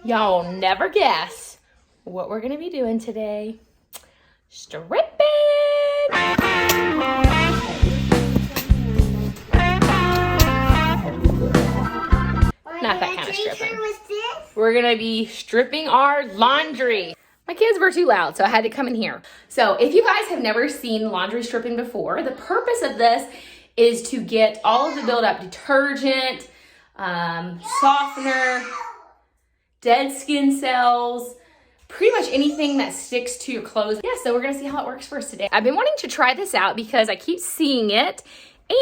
Y'all never guess what we're gonna be doing today. Stripping! Not that kind of stripping. We're gonna be stripping our laundry. My kids were too loud, so I had to come in here. So if you guys have never seen laundry stripping before, the purpose of this is to get all of the buildup detergent, softener, dead skin cells, pretty much anything that sticks to your clothes. Yeah, so we're gonna see how it works for us today. I've been wanting to try this out because I keep seeing it,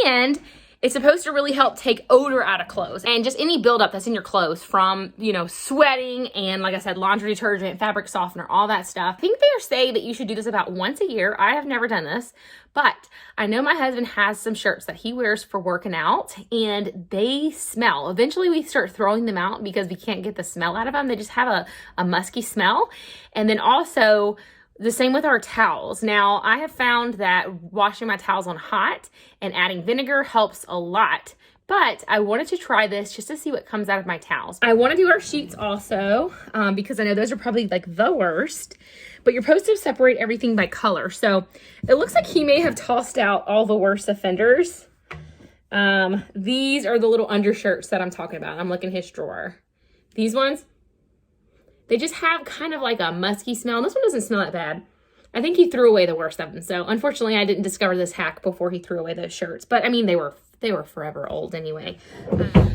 and it's supposed to really help take odor out of clothes and just any buildup that's in your clothes from, you know, sweating and, like I said, laundry detergent, fabric softener, all that stuff. I think they say that you should do this about once a year. I have never done this, but I know my husband has some shirts that he wears for working out and they smell. Eventually we start throwing them out because we can't get the smell out of them. They just have a musky smell. And then also, the same with our towels. Now, I have found that washing my towels on hot and adding vinegar helps a lot, but I wanted to try this just to see what comes out of my towels. I want to do our sheets also because I know those are probably like the worst, but you're supposed to separate everything by color. So it looks like he may have tossed out all the worst offenders. These are the little undershirts that I'm talking about. I'm looking in his drawer. These ones, they just have kind of like a musky smell. And this one doesn't smell that bad. I think he threw away the worst of them. So unfortunately, I didn't discover this hack before he threw away those shirts. But I mean, they were forever old anyway.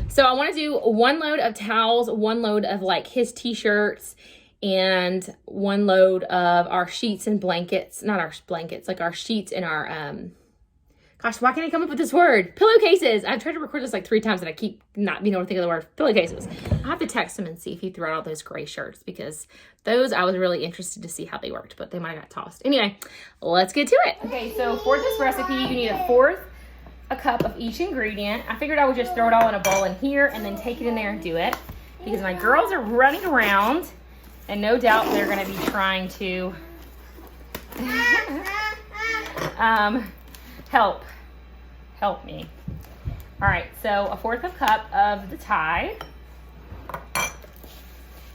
So I want to do one load of towels, one load of like his t-shirts, and one load of our sheets and blankets. Not our blankets, like our sheets and our, gosh, why can't I come up with this word? Pillowcases. I've tried to record this like 3 times and I keep not being able to think of the word. Pillowcases. I have to text him and see if he threw out all those gray shirts because those I was really interested to see how they worked, but they might have got tossed. Anyway, let's get to it. Okay, so for this recipe, you need 1/4 a cup of each ingredient. I figured I would just throw it all in a bowl in here and then take it in there and do it because my girls are running around and no doubt they're going to be trying to help me. All right, so 1/4 cup of the Thai.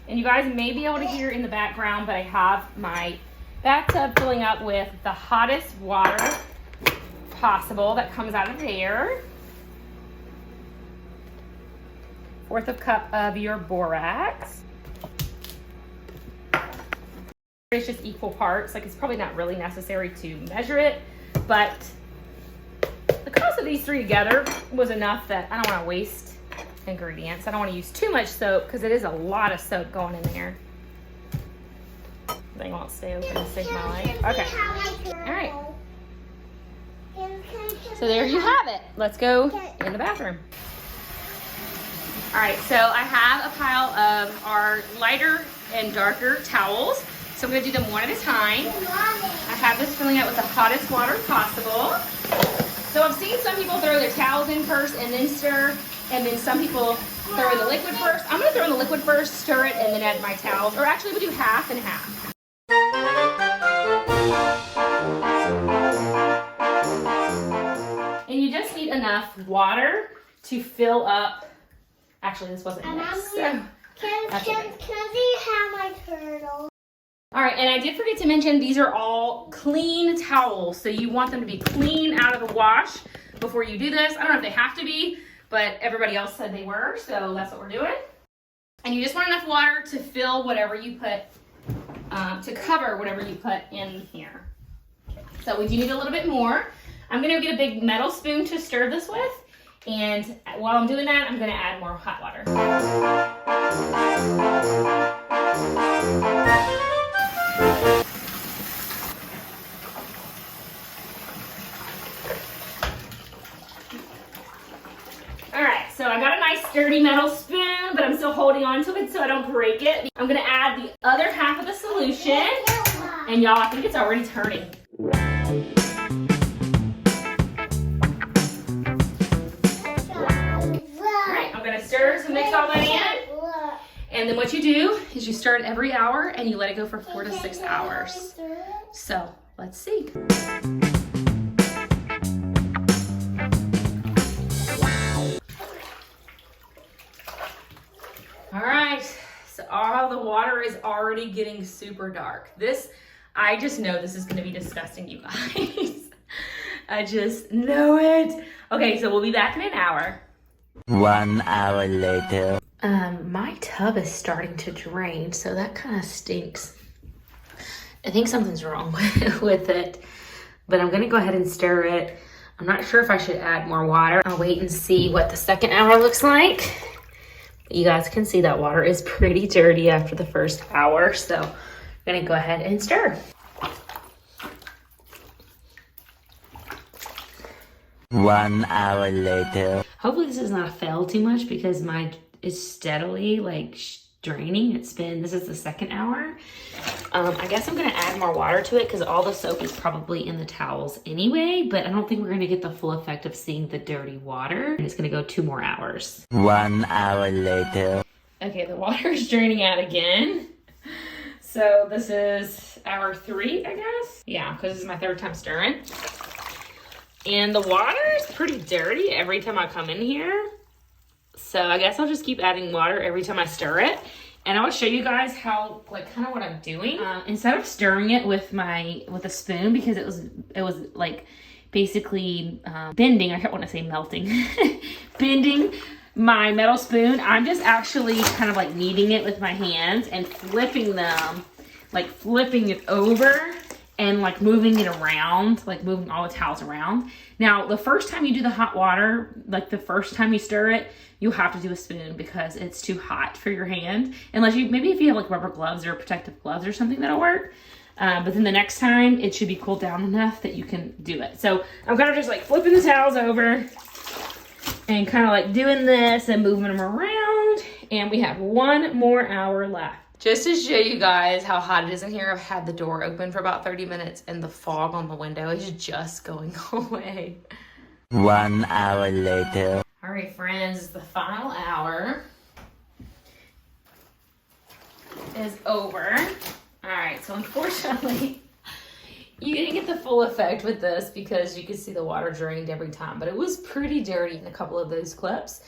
And you guys may be able to hear in the background, but I have my bathtub filling up with the hottest water possible that comes out of there. 1/4 cup of your borax. It's just equal parts. Like, it's probably not really necessary to measure it, but the cost of these 3 together was enough that I don't want to waste ingredients. I don't want to use too much soap because it is a lot of soap going in there. They won't stay open to save my life. Okay. All right. So there you have it. Let's go in the bathroom. All right, so I have a pile of our lighter and darker towels. So I'm going to do them one at a time. I have this filling out with the hottest water possible. So I've seen some people throw their towels in first and then stir, and then some people throw in the liquid first. I'm going to throw in the liquid first, stir it, and then add my towels. Or actually, we'll do half and half. And you just need enough water to fill up. Actually, this wasn't mixed. Can I see how my turtle? All right, and I did forget to mention these are all clean towels. So you want them to be clean out of the wash before you do this. I don't know if they have to be, but everybody else said they were, so that's what we're doing. And you just want enough water to fill whatever you put, to cover whatever you put in here. So we do need a little bit more. I'm gonna get a big metal spoon to stir this with. And while I'm doing that, I'm gonna add more hot water. All right, so I got a nice sturdy metal spoon, but I'm still holding on to it so I don't break it. I'm gonna add the other half of the solution. And y'all, I think it's already turning. Stir to mix all that in, and then what you do is you stir it every hour and you let it go for 4 to 6 hours. So let's see. All right, so our how the water is already getting super dark. I just know this is gonna be disgusting, you guys. I just know it. Okay, so we'll be back in an hour. 1 hour later. My tub is starting to drain, so that kind of stinks. I think something's wrong with it, but I'm gonna go ahead and stir it. I'm not sure if I should add more water. I'll wait and see what the second hour looks like. You guys can see that water is pretty dirty after the first hour, so I'm gonna go ahead and stir. 1 hour later. Hopefully this does not fail too much because mine is steadily like draining. This is the second hour. I guess I'm gonna add more water to it because all the soap is probably in the towels anyway, but I don't think we're gonna get the full effect of seeing the dirty water. And it's gonna go 2 more hours. 1 hour later. Okay, the water is draining out again. So this is hour 3, I guess. Yeah, because this is my 3rd time stirring. And the water is pretty dirty every time I come in here. So I guess I'll just keep adding water every time I stir it. And I will show you guys how, like, kind of what I'm doing. Instead of stirring it with a spoon, because it was like basically bending, I don't want to say melting, bending my metal spoon, I'm just actually kind of like kneading it with my hands and flipping them, like flipping it over and like moving it around, like moving all the towels around. Now, the first time you do the hot water, like the first time you stir it, you have to do a spoon because it's too hot for your hand. Unless maybe if you have like rubber gloves or protective gloves or something, that'll work. But then the next time it should be cooled down enough that you can do it. So I'm kind of just like flipping the towels over and kind of like doing this and moving them around. And we have 1 more hour left. Just to show you guys how hot it is in here, I've had the door open for about 30 minutes and the fog on the window is just going away. 1 hour later. All right, friends, the final hour is over. All right, so unfortunately, you didn't get the full effect with this because you could see the water drained every time, but it was pretty dirty in a couple of those clips.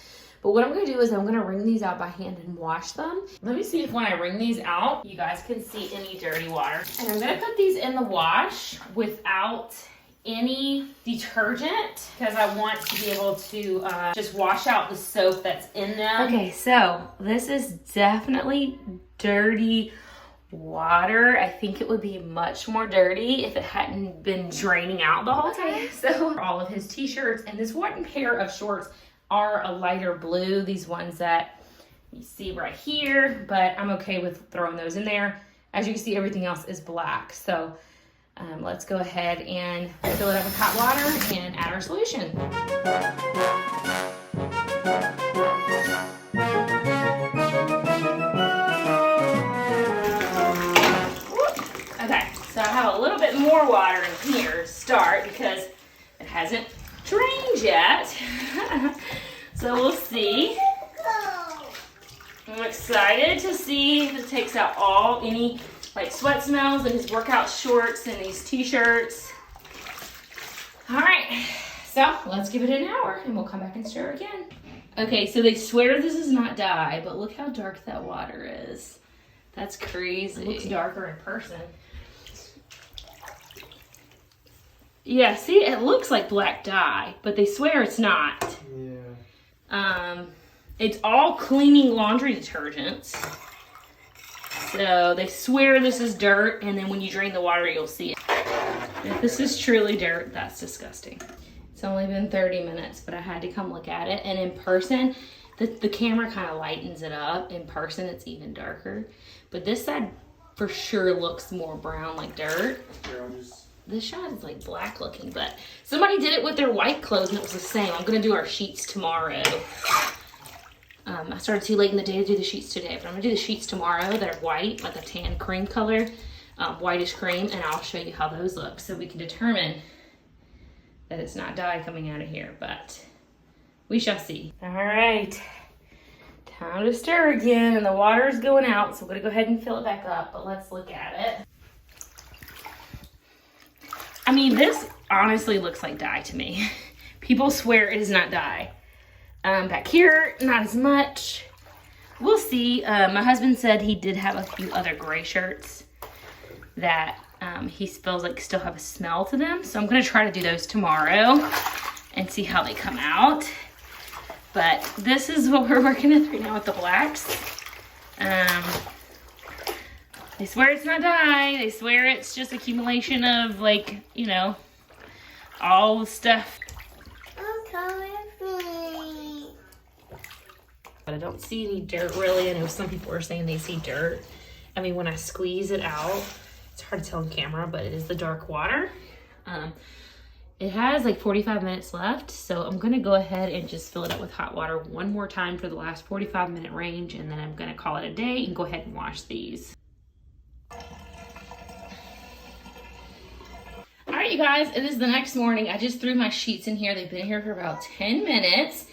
But what I'm gonna do is I'm gonna wring these out by hand and wash them. Let me see if when I wring these out, you guys can see any dirty water. And I'm gonna put these in the wash without any detergent because I want to be able to just wash out the soap that's in them. Okay, so this is definitely dirty water. I think it would be much more dirty if it hadn't been draining out the whole time. So all of his t-shirts and this one pair of shorts are a lighter blue, these ones that you see right here, but I'm okay with throwing those in there. As you can see, everything else is black. So let's go ahead and fill it up with hot water and add our solution. Okay, so I have a little bit more water in here to start because it hasn't drained yet. So we'll see. I'm excited to see if it takes out any like sweat smells in his workout shorts and these t-shirts. All right, so let's give it an hour and we'll come back and stir again. Okay, so they swear this is not dye, but look how dark that water is. That's crazy. It looks darker in person. Yeah, see, it looks like black dye, but they swear it's not. Yeah. It's all cleaning laundry detergents. So they swear this is dirt, and then when you drain the water, you'll see it. If this is truly dirt, that's disgusting. It's only been 30 minutes, but I had to come look at it. And in person, the camera kind of lightens it up. In person, it's even darker. But this side for sure looks more brown, like dirt. This shot is like black looking, but somebody did it with their white clothes and it was the same. I'm gonna do our sheets tomorrow. I started too late in the day to do the sheets today, but I'm gonna do the sheets tomorrow that are white, like a tan cream color, whitish cream, and I'll show you how those look so we can determine that it's not dye coming out of here, but we shall see. All right, time to stir again, and the water is going out, so I'm gonna go ahead and fill it back up, but let's look at it. I mean, this honestly looks like dye to me. People swear it is not dye. Back here, not as much. we'll see. My husband said he did have a few other gray shirts that he feels like still have a smell to them. So I'm gonna try to do those tomorrow and see how they come out. But this is what we're working with right now with the blacks. They swear it's not dye. They swear it's just accumulation of, like, you know, all the stuff. But I don't see any dirt really. I know some people are saying they see dirt. I mean, when I squeeze it out, it's hard to tell on camera, but it is the dark water. It has like 45 minutes left, so I'm gonna go ahead and just fill it up with hot water one more time for the last 45-minute range, and then I'm gonna call it a day and go ahead and wash these. All right, you guys, it is the next morning. I just threw my sheets in here. They've been here for about 10 minutes.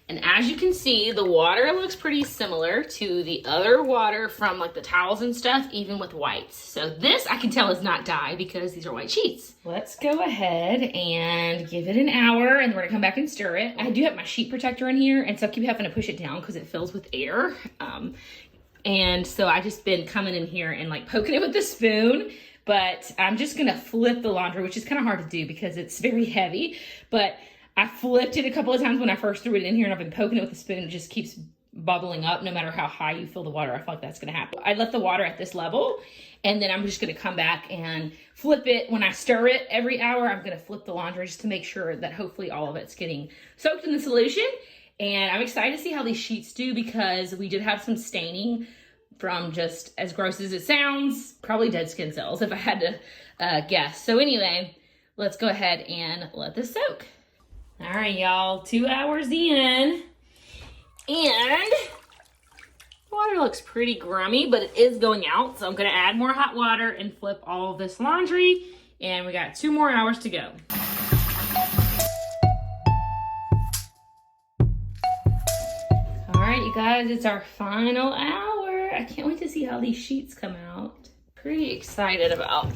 And as you can see, the water looks pretty similar to the other water from like the towels and stuff, even with whites. So this I can tell is not dye because these are white sheets. Let's go ahead and give it an hour and we're gonna come back and stir it. I do have my sheet protector in here, and so I keep having to push it down because it fills with air. And so I just been coming in here and like poking it with the spoon, but I'm just gonna flip the laundry, which is kind of hard to do because it's very heavy, but I flipped it a couple of times when I first threw it in here, and I've been poking it with a spoon. It just keeps bubbling up no matter how high you fill the water. I feel like that's gonna happen. I left the water at this level, and then I'm just gonna come back and flip it. When I stir it every hour, I'm gonna flip the laundry just to make sure that hopefully all of it's getting soaked in the solution. And I'm excited to see how these sheets do because we did have some staining from, just as gross as it sounds, probably dead skin cells if I had to guess. So anyway, let's go ahead and let this soak. All right, y'all, 2 hours in, and water looks pretty grummy, but it is going out. So I'm gonna add more hot water and flip all of this laundry, and we got 2 more hours to go. All right, you guys, it's our final hour. I can't wait to see how these sheets come out. Pretty excited about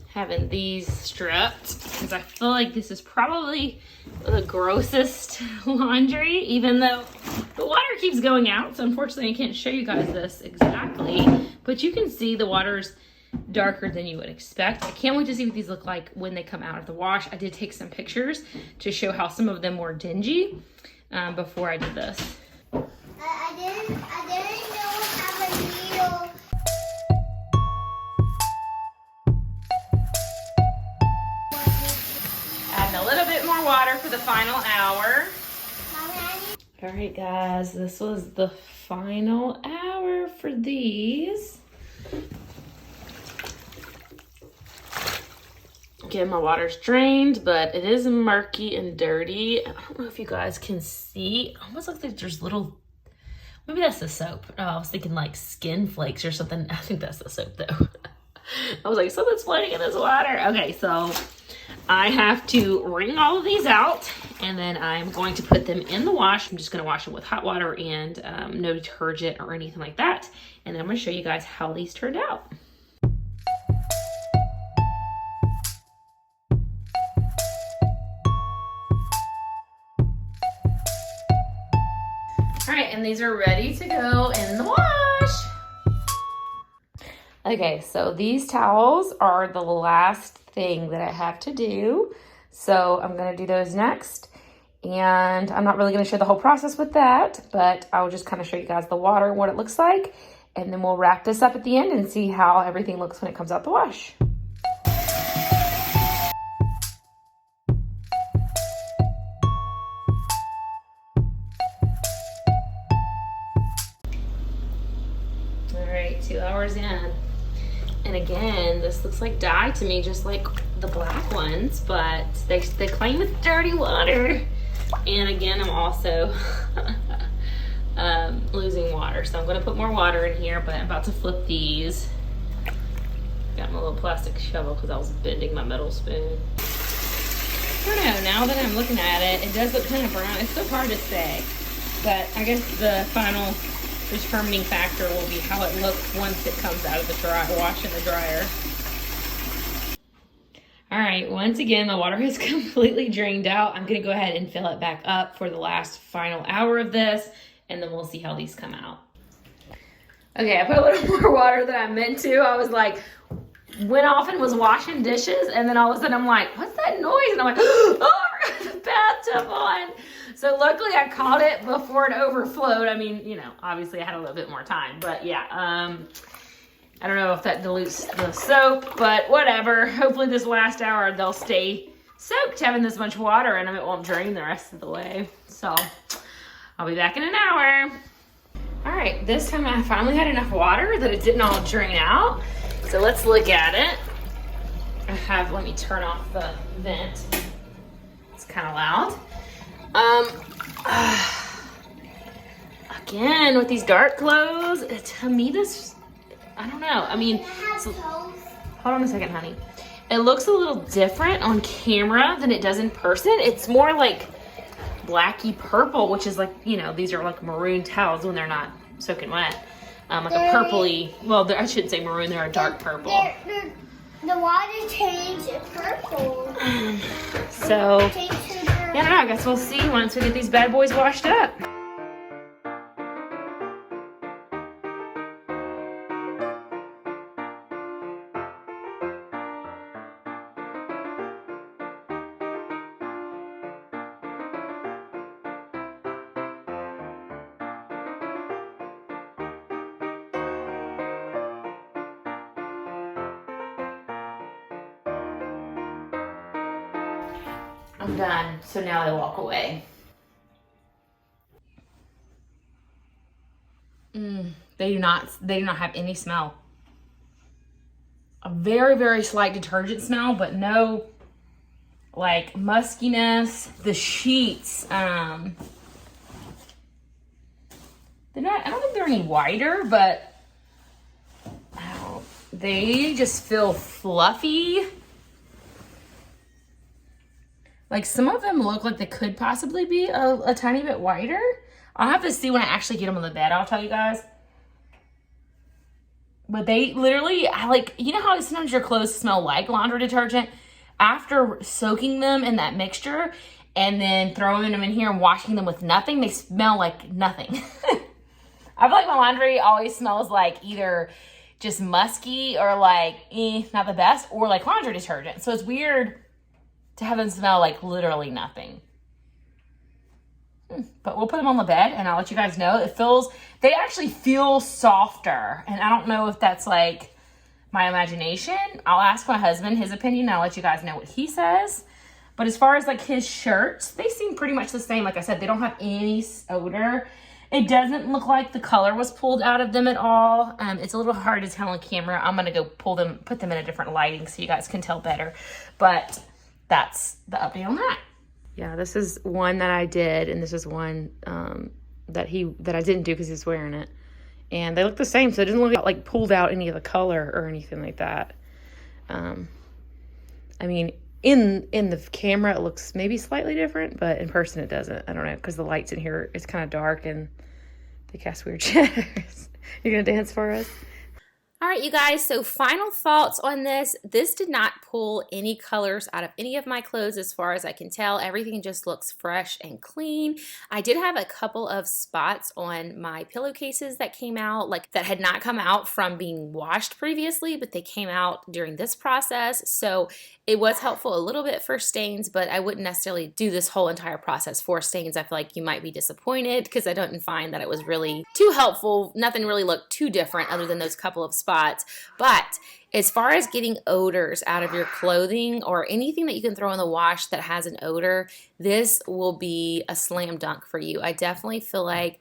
having these stripped because I feel like this is probably the grossest laundry, even though the water keeps going out. So unfortunately I can't show you guys this exactly, but you can see the water's darker than you would expect. I can't wait to see what these look like when they come out of the wash. I did take some pictures to show how some of them were dingy before I did this. I didn't know have a needle. Adding a little bit more water for the final hour. Mommy, All right, guys, this was the final hour for these. Again, my water's drained, but it is murky and dirty. I don't know if you guys can see. It almost looks like there's little, maybe that's the soap. Oh, I was thinking like skin flakes or something. I think that's the soap though. I was like, something's floating in this water. Okay, so I have to wring all of these out, and then I'm going to put them in the wash. I'm just gonna wash them with hot water and no detergent or anything like that. And then I'm gonna show you guys how these turned out. All right, and these are ready to go in the wash. Okay, so these towels are the last thing that I have to do. So I'm gonna do those next. And I'm not really gonna show the whole process with that, but I'll just kind of show you guys the water and what it looks like. And then we'll wrap this up at the end and see how everything looks when it comes out the wash. All right, 2 hours in. And again, this looks like dye to me, just like the black ones, but they claim it's dirty water. And again, I'm also losing water. So I'm gonna put more water in here, but I'm about to flip these. Got my little plastic shovel because I was bending my metal spoon. I don't know, now that I'm looking at it, it does look kind of brown. It's so hard to say, but I guess the final determining factor will be how it looks once it comes out of the wash in the dryer. All right, once again, my water has completely drained out. I'm gonna go ahead and fill it back up for the last final hour of this, and then we'll see how these come out. Okay, I put a little more water than I meant to. I was like, went off and was washing dishes, and then all of a sudden I'm like, what's that noise? And I'm like, oh, I forgot the bathtub on. So luckily I caught it before it overflowed. I mean, you know, obviously I had a little bit more time, but yeah, I don't know if that dilutes the soap, but whatever. Hopefully this last hour they'll stay soaked having this much water in them. It won't drain the rest of the way. So I'll be back in an hour. All right, this time I finally had enough water that it didn't all drain out. So let's look at it. Let me turn off the vent. It's kind of loud. Again, with these dark clothes, to me this, I don't know. I mean, hold on a second, honey. It looks a little different on camera than it does in person. It's more like blacky purple, which is like, you know, these are like maroon towels when they're not soaking wet. Like a purpley, well, I shouldn't say maroon, they're a dark purple. The water changed to purple. So, yeah, I don't know, I guess we'll see once we get these bad boys washed up. I'm done, so now I walk away. They do not have any smell. A very, very slight detergent smell, but no like muskiness. The sheets, they're not, I don't think they're any whiter, but they just feel fluffy. Like some of them look like they could possibly be a tiny bit whiter. I'll have to see when I actually get them on the bed, I'll tell you guys. But they literally, you know how sometimes your clothes smell like laundry detergent? After soaking them in that mixture and then throwing them in here and washing them with nothing, they smell like nothing. I feel like my laundry always smells like either just musky or like, not the best, or like laundry detergent. So it's weird to have them smell like literally nothing. But we'll put them on the bed and I'll let you guys know. They actually feel softer. And I don't know if that's like my imagination. I'll ask my husband his opinion and I'll let you guys know what he says. But as far as like his shirts, they seem pretty much the same. Like I said, they don't have any odor. It doesn't look like the color was pulled out of them at all. It's a little hard to tell on camera. I'm gonna go put them in a different lighting so you guys can tell better. But that's the update on that. Yeah, this is one that I did, and this is one that I didn't do because he's wearing it. And they look the same, so it doesn't look like pulled out any of the color or anything like that. I mean, in the camera it looks maybe slightly different, but in person it doesn't. I don't know, because the lights in here, it's kind of dark and they cast weird shadows. You're gonna dance for us? All right, you guys, so final thoughts on this. This did not pull any colors out of any of my clothes as far as I can tell. Everything just looks fresh and clean. I did have a couple of spots on my pillowcases that came out, like that had not come out from being washed previously, but they came out during this process. So it was helpful a little bit for stains, but I wouldn't necessarily do this whole entire process for stains. I feel like you might be disappointed because I didn't find that it was really too helpful. Nothing really looked too different other than those couple of spots. But as far as getting odors out of your clothing or anything that you can throw in the wash that has an odor, this will be a slam dunk for you. I definitely feel like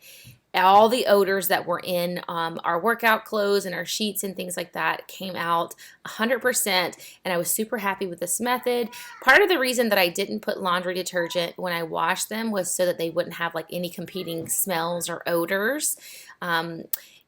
all the odors that were in our workout clothes and our sheets and things like that came out 100%, and I was super happy with this method. Part of the reason that I didn't put laundry detergent when I washed them was so that they wouldn't have like any competing smells or odors.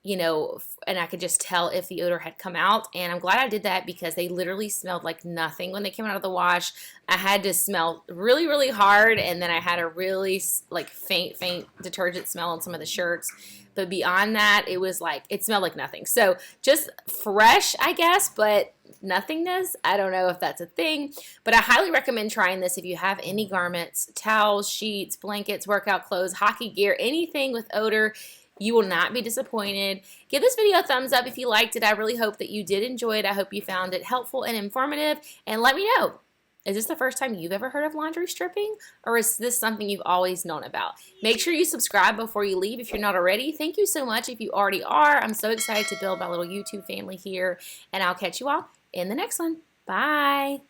you know, and I could just tell if the odor had come out. And I'm glad I did that because they literally smelled like nothing when they came out of the wash. I had to smell really, really hard, and then I had a really like faint detergent smell on some of the shirts. But beyond that, it was like, it smelled like nothing. So just fresh, I guess, but nothingness. I don't know if that's a thing, but I highly recommend trying this if you have any garments, towels, sheets, blankets, workout clothes, hockey gear, anything with odor. You will not be disappointed. Give this video a thumbs up if you liked it. I really hope that you did enjoy it. I hope you found it helpful and informative. And let me know, is this the first time you've ever heard of laundry stripping, or is this something you've always known about? Make sure you subscribe before you leave if you're not already. Thank you so much if you already are. I'm so excited to build my little YouTube family here, and I'll catch you all in the next one. Bye.